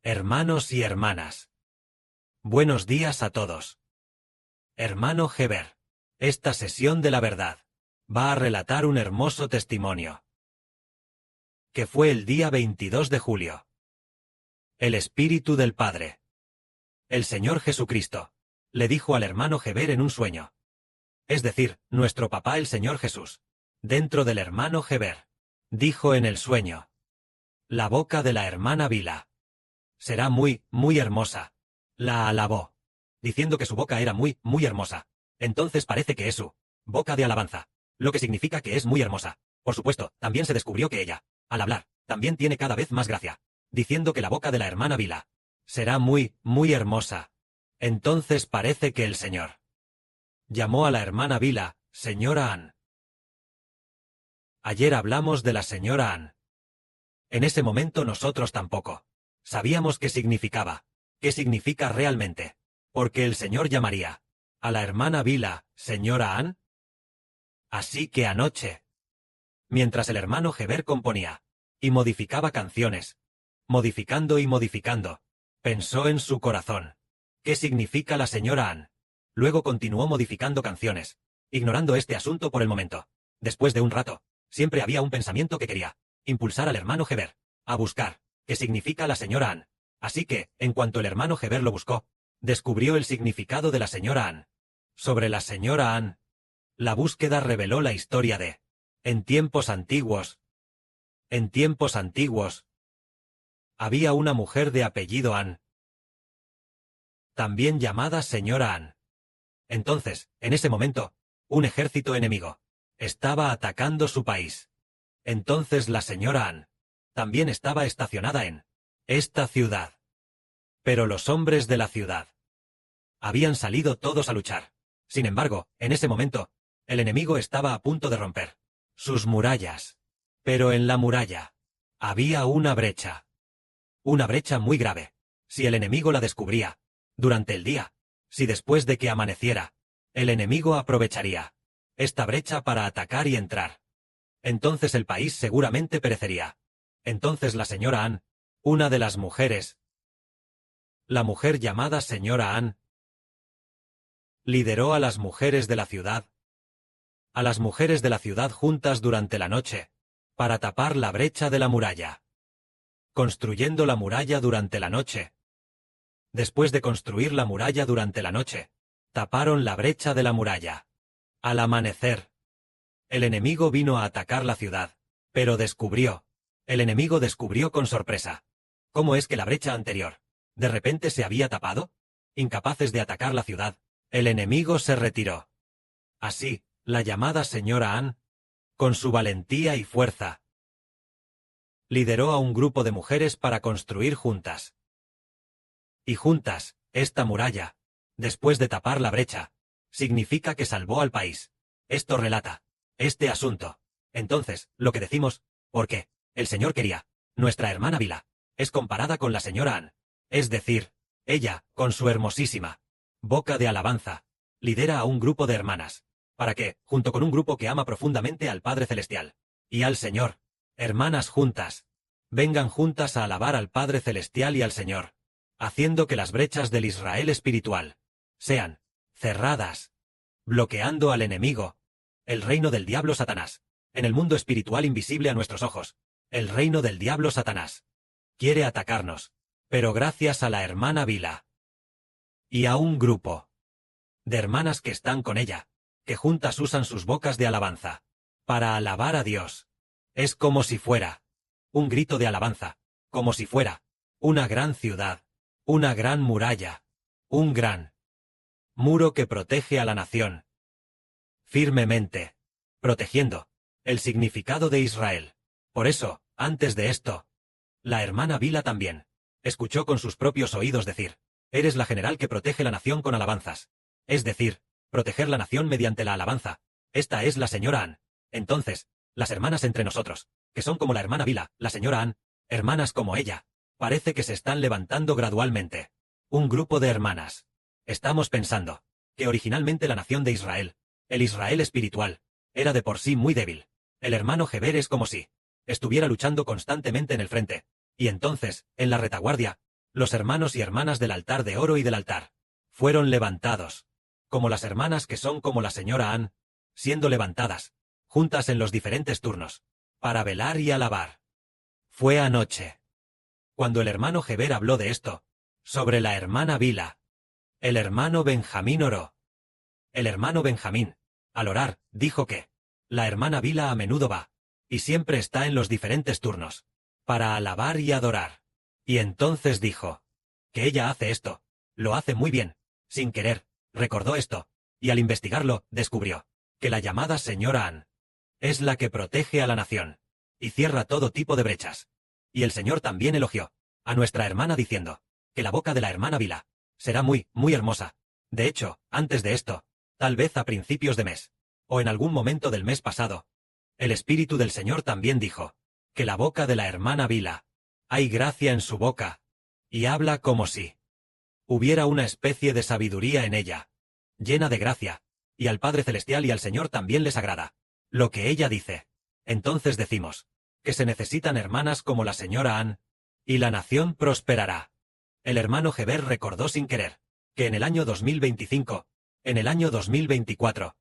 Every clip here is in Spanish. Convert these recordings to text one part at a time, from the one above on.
Hermanos y hermanas. Buenos días a todos. Hermano Heber. Esta sesión de la verdad va a relatar un hermoso testimonio. Que fue el día 22 de julio. El Espíritu del Padre. El Señor Jesucristo le dijo al hermano Heber en un sueño. Es decir, nuestro papá el Señor Jesús, dentro del hermano Heber, dijo en el sueño. La boca de la hermana Vila será muy, muy hermosa. La alabó, diciendo que su boca era muy, muy hermosa. Entonces parece que es su boca de alabanza, lo que significa que es muy hermosa. Por supuesto, también se descubrió que ella, al hablar, también tiene cada vez más gracia, diciendo que la boca de la hermana Vila será muy, muy hermosa. Entonces parece que el Señor llamó a la hermana Vila, señora Ann. Ayer hablamos de la señora Ann. En ese momento nosotros tampoco sabíamos qué significaba, qué significa realmente, porque el Señor llamaría a la hermana Vila, señora Ann. Así que anoche, mientras el hermano Heber componía y modificaba canciones, modificando y modificando, pensó en su corazón, ¿qué significa la señora Ann? Luego continuó modificando canciones, ignorando este asunto por el momento. Después de un rato, siempre había un pensamiento que quería impulsar al hermano Heber a buscar qué significa la señora Ann. Así que, en cuanto el hermano Heber lo buscó, descubrió el significado de la señora Ann. Sobre la señora Ann, la búsqueda reveló la historia de en tiempos antiguos, había una mujer de apellido Ann, también llamada señora Ann. Entonces, en ese momento, un ejército enemigo estaba atacando su país. Entonces la señora Ann también estaba estacionada en esta ciudad. Pero los hombres de la ciudad habían salido todos a luchar. Sin embargo, en ese momento, el enemigo estaba a punto de romper sus murallas. Pero en la muralla había una brecha. Una brecha muy grave. Si el enemigo la descubría durante el día, si después de que amaneciera, el enemigo aprovecharía esta brecha para atacar y entrar, entonces el país seguramente perecería. Entonces la señora Ann, una de las mujeres, la mujer llamada señora Ann, lideró a las mujeres de la ciudad, juntas durante la noche, para tapar la brecha de la muralla. Construyendo la muralla durante la noche. Después de construir la muralla durante la noche, taparon la brecha de la muralla. Al amanecer, el enemigo vino a atacar la ciudad, pero el enemigo descubrió con sorpresa. ¿Cómo es que la brecha anterior de repente se había tapado? Incapaces de atacar la ciudad, el enemigo se retiró. Así, la llamada señora Ann, con su valentía y fuerza, lideró a un grupo de mujeres para construir juntas. Y juntas, esta muralla, después de tapar la brecha, significa que salvó al país. Esto relata este asunto. Entonces, lo que decimos, porque el Señor quería, nuestra hermana Vila, es comparada con la señora Ann. Es decir, ella, con su hermosísima boca de alabanza, lidera a un grupo de hermanas, para que, junto con un grupo que ama profundamente al Padre Celestial y al Señor, hermanas juntas, vengan juntas a alabar al Padre Celestial y al Señor, haciendo que las brechas del Israel espiritual sean cerradas, bloqueando al enemigo, el reino del diablo Satanás, en el mundo espiritual invisible a nuestros ojos. El reino del diablo Satanás quiere atacarnos, pero gracias a la hermana Vila y a un grupo de hermanas que están con ella, que juntas usan sus bocas de alabanza para alabar a Dios. Es como si fuera un grito de alabanza, como si fuera una gran ciudad, una gran muralla, un gran muro que protege a la nación firmemente, protegiendo el significado de Israel. Por eso, antes de esto, la hermana Vila también escuchó con sus propios oídos decir, eres la general que protege la nación con alabanzas. Es decir, proteger la nación mediante la alabanza. Esta es la señora Ann. Entonces, las hermanas entre nosotros, que son como la hermana Vila, la señora Ann, hermanas como ella, parece que se están levantando gradualmente. Un grupo de hermanas. Estamos pensando que originalmente la nación de Israel, el Israel espiritual, era de por sí muy débil. El hermano Heber es como si estuviera luchando constantemente en el frente, y entonces, en la retaguardia, Los hermanos y hermanas del altar de oro y del altar fueron levantados, como las hermanas que son como la señora Ann, siendo levantadas, juntas en los diferentes turnos, para velar y alabar. Fue anoche. Cuando el hermano Heber habló de esto, sobre la hermana Bila, el hermano Benjamín oró. El hermano Benjamín, al orar, dijo que la hermana Bila a menudo va, y siempre está en los diferentes turnos, para alabar y adorar. Y entonces dijo que ella hace esto, lo hace muy bien, sin querer, recordó esto, y al investigarlo, descubrió que la llamada señora Ann es la que protege a la nación, y cierra todo tipo de brechas. Y el Señor también elogió a nuestra hermana diciendo que la boca de la hermana Bila será muy, muy hermosa. De hecho, antes de esto, tal vez a principios de mes, o en algún momento del mes pasado, el Espíritu del Señor también dijo que la boca de la hermana Bila, hay gracia en su boca, y habla como si hubiera una especie de sabiduría en ella, llena de gracia, y al Padre Celestial y al Señor también les agrada lo que ella dice. Entonces decimos que se necesitan hermanas como la señora Ann, y la nación prosperará. El hermano Heber recordó sin querer que en el año 2025, en el año 2024,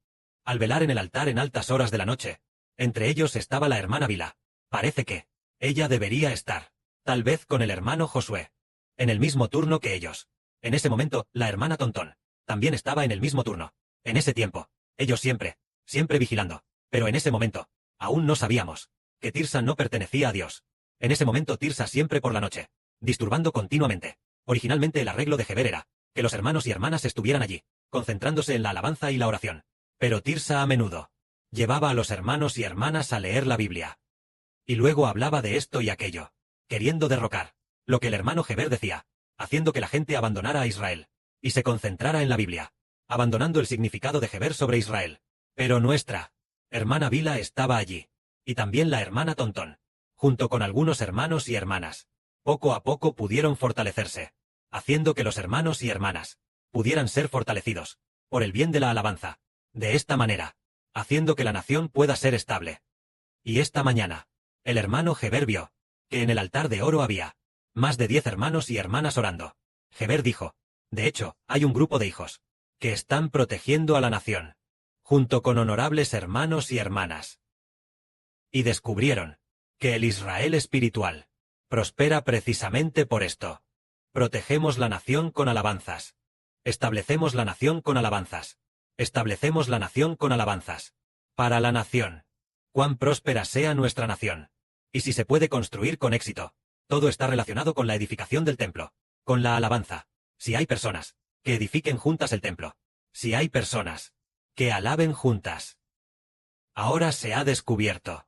al velar en el altar en altas horas de la noche, entre ellos estaba la hermana Bila. Parece que ella debería estar, tal vez con el hermano Josué, en el mismo turno que ellos. En ese momento, la hermana Tontón también estaba en el mismo turno. En ese tiempo, ellos siempre vigilando. Pero en ese momento, aún no sabíamos que Tirsa no pertenecía a Dios. En ese momento Tirsa siempre por la noche, disturbando continuamente. Originalmente el arreglo de Heber era que los hermanos y hermanas estuvieran allí, concentrándose en la alabanza y la oración. Pero Tirsa a menudo llevaba a los hermanos y hermanas a leer la Biblia. Y luego hablaba de esto y aquello, queriendo derrocar lo que el hermano Heber decía, haciendo que la gente abandonara a Israel y se concentrara en la Biblia, abandonando el significado de Heber sobre Israel. Pero nuestra hermana Bila estaba allí, y también la hermana Tontón, junto con algunos hermanos y hermanas. Poco a poco pudieron fortalecerse, haciendo que los hermanos y hermanas pudieran ser fortalecidos, por el bien de la alabanza, de esta manera, haciendo que la nación pueda ser estable. Y esta mañana, el hermano Heber vio que en el altar de oro había más de 10 hermanos y hermanas orando. Heber dijo, de hecho, hay un grupo de hijos que están protegiendo a la nación, junto con honorables hermanos y hermanas. Y descubrieron que el Israel espiritual prospera precisamente por esto. Protegemos la nación con alabanzas. Establecemos la nación con alabanzas. Establecemos la nación con alabanzas. Para la nación. Cuán próspera sea nuestra nación. Y si se puede construir con éxito. Todo está relacionado con la edificación del templo, con la alabanza. Si hay personas que edifiquen juntas el templo. Si hay personas que alaben juntas. Ahora se ha descubierto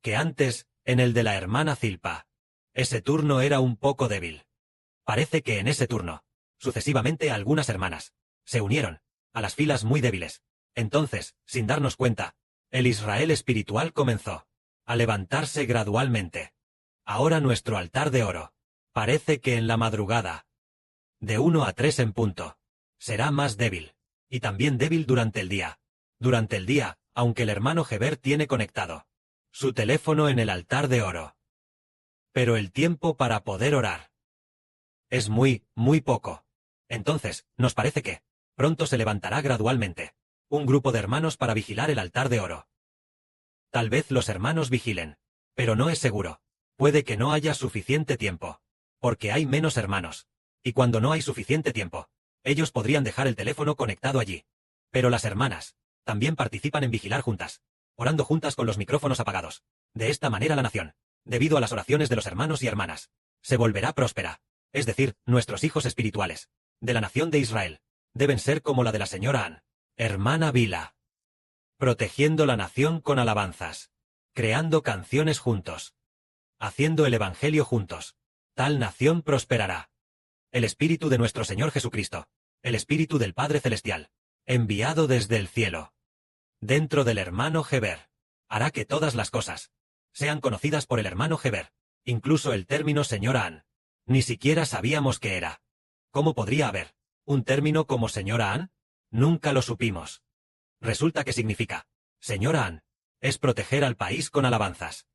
que antes, en el de la hermana Zilpa, ese turno era un poco débil. Parece que en ese turno, sucesivamente algunas hermanas se unieron a las filas muy débiles. Entonces, sin darnos cuenta, el Israel espiritual comenzó a levantarse gradualmente. Ahora nuestro altar de oro, parece que en la madrugada, de 1 a 3 en punto, será más débil. Y también débil durante el día. Durante el día, aunque el hermano Heber tiene conectado su teléfono en el altar de oro. Pero el tiempo para poder orar es muy, muy poco. Entonces, nos parece que pronto se levantará gradualmente un grupo de hermanos para vigilar el altar de oro. Tal vez los hermanos vigilen, pero no es seguro. Puede que no haya suficiente tiempo, porque hay menos hermanos. Y cuando no hay suficiente tiempo, ellos podrían dejar el teléfono conectado allí. Pero las hermanas también participan en vigilar juntas, orando juntas con los micrófonos apagados. De esta manera la nación, debido a las oraciones de los hermanos y hermanas, se volverá próspera. Es decir, nuestros hijos espirituales, de la nación de Israel, deben ser como la de la señora Ann, hermana Bila. Protegiendo la nación con alabanzas, creando canciones juntos, haciendo el evangelio juntos. Tal nación prosperará. El Espíritu de nuestro Señor Jesucristo, el Espíritu del Padre Celestial, enviado desde el cielo, dentro del hermano Heber, hará que todas las cosas sean conocidas por el hermano Heber, incluso el término señora Ann. Ni siquiera sabíamos qué era. ¿Cómo podría haber un término como señora Ann? Nunca lo supimos. Resulta que significa, señora Ann, es proteger al país con alabanzas.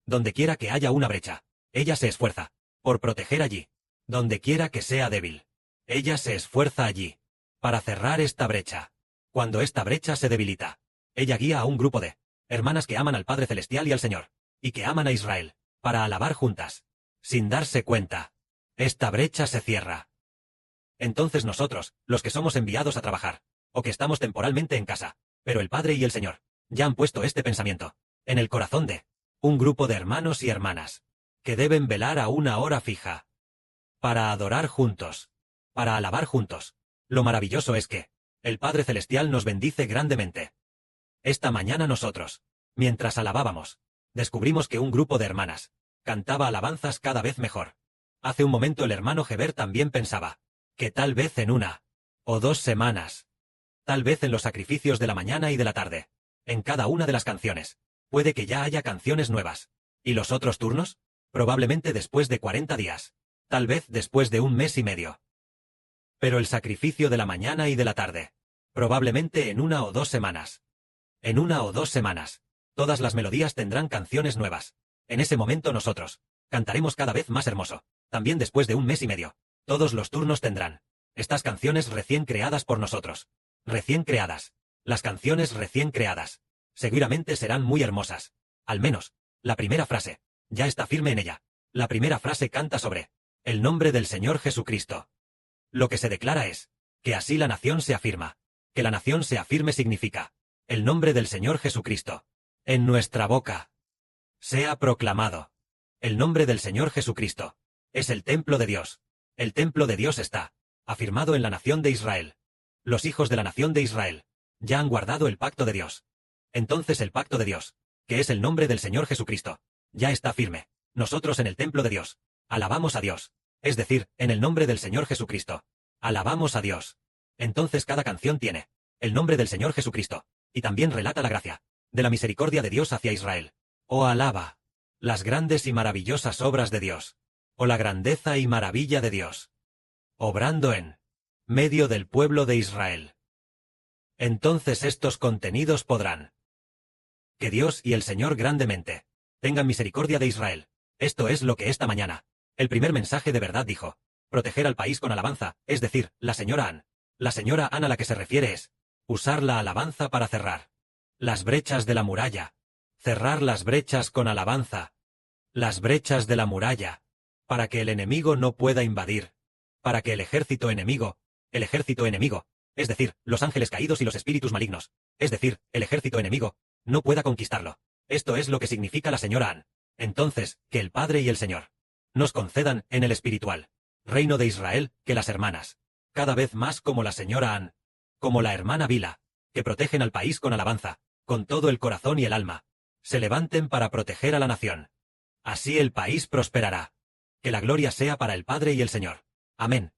Donde quiera que haya una brecha, ella se esfuerza por proteger allí. Donde quiera que sea débil. Ella se esfuerza allí. Para cerrar esta brecha. Cuando esta brecha se debilita. Ella guía a un grupo de hermanas que aman al Padre Celestial y al Señor. Y que aman a Israel. Para alabar juntas. Sin darse cuenta. Esta brecha se cierra. Entonces nosotros, los que somos enviados a trabajar, o que estamos temporalmente en casa, pero el Padre y el Señor, ya han puesto este pensamiento en el corazón de un grupo de hermanos y hermanas, que deben velar a una hora fija, para adorar juntos, para alabar juntos. Lo maravilloso es que el Padre Celestial nos bendice grandemente. Esta mañana nosotros, mientras alabábamos, descubrimos que un grupo de hermanas cantaba alabanzas cada vez mejor. Hace un momento el hermano Heber también pensaba que tal vez en 1 o 2 semanas, tal vez en los sacrificios de la mañana y de la tarde, en cada una de las canciones, puede que ya haya canciones nuevas. ¿Y los otros turnos? Probablemente después de 40 días, tal vez después de 1 mes y medio. Pero el sacrificio de la mañana y de la tarde, probablemente en 1 o 2 semanas. En 1 o 2 semanas, todas las melodías tendrán canciones nuevas. En ese momento nosotros cantaremos cada vez más hermoso. También después de 1 mes y medio, todos los turnos tendrán estas canciones recién creadas por nosotros. Recién creadas. Las canciones recién creadas. Seguramente serán muy hermosas. Al menos, la primera frase, ya está firme en ella. La primera frase canta sobre el nombre del Señor Jesucristo. Lo que se declara es que así la nación se afirma. Que la nación se afirme significa el nombre del Señor Jesucristo. En nuestra boca. Sea proclamado. El nombre del Señor Jesucristo. Es el templo de Dios. El templo de Dios está afirmado en la nación de Israel. Los hijos de la nación de Israel ya han guardado el pacto de Dios. Entonces el pacto de Dios, que es el nombre del Señor Jesucristo, ya está firme. Nosotros en el templo de Dios alabamos a Dios. Es decir, en el nombre del Señor Jesucristo. Alabamos a Dios. Entonces cada canción tiene el nombre del Señor Jesucristo, y también relata la gracia de la misericordia de Dios hacia Israel. O alaba las grandes y maravillosas obras de Dios. O la grandeza y maravilla de Dios. Obrando en medio del pueblo de Israel. Entonces estos contenidos podrán. Que Dios y el Señor grandemente tengan misericordia de Israel. Esto es lo que esta mañana el primer mensaje de verdad dijo. Proteger al país con alabanza, es decir, la señora Ann. La señora Ann a la que se refiere es usar la alabanza para cerrar las brechas de la muralla. Cerrar las brechas con alabanza. Las brechas de la muralla. Para que el enemigo no pueda invadir. Para que el ejército enemigo, es decir, los ángeles caídos y los espíritus malignos, es decir, el ejército enemigo, no pueda conquistarlo. Esto es lo que significa la señora Ann. Entonces, que el Padre y el Señor nos concedan en el espiritual reino de Israel que las hermanas, cada vez más como la señora Ann, como la hermana Vila, que protegen al país con alabanza, con todo el corazón y el alma, se levanten para proteger a la nación. Así el país prosperará. Que la gloria sea para el Padre y el Señor. Amén.